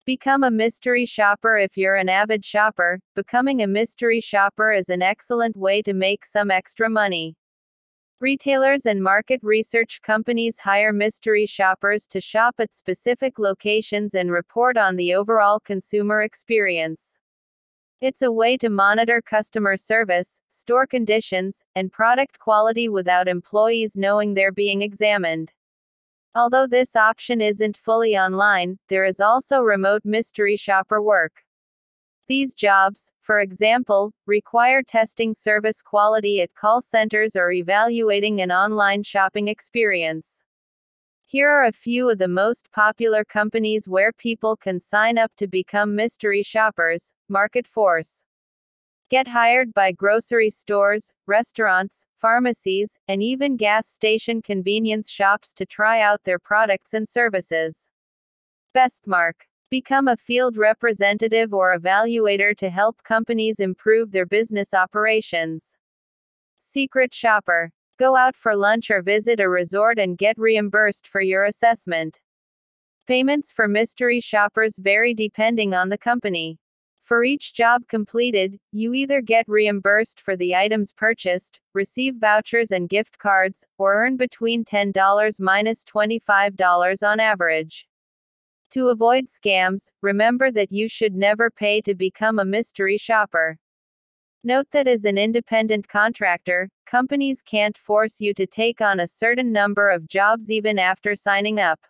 Become a mystery shopper. If you're an avid shopper, becoming a mystery shopper is an excellent way to make some extra money. Retailers and market research companies hire mystery shoppers to shop at specific locations and report on the overall consumer experience. It's a way to monitor customer service, store conditions, and product quality without employees knowing they're being examined. Although this option isn't fully online, there is also remote mystery shopper work. These jobs, for example, require testing service quality at call centers or evaluating an online shopping experience. Here are a few of the most popular companies where people can sign up to become mystery shoppers. Market Force. Get hired by grocery stores, restaurants, pharmacies, and even gas station convenience shops to try out their products and services. Bestmark. Become a field representative or evaluator to help companies improve their business operations. Secret Shopper. Go out for lunch or visit a resort and get reimbursed for your assessment. Payments for mystery shoppers vary depending on the company. For each job completed, you either get reimbursed for the items purchased, receive vouchers and gift cards, or earn between $10 to $25 on average. To avoid scams, remember that you should never pay to become a mystery shopper. Note that as an independent contractor, companies can't force you to take on a certain number of jobs even after signing up.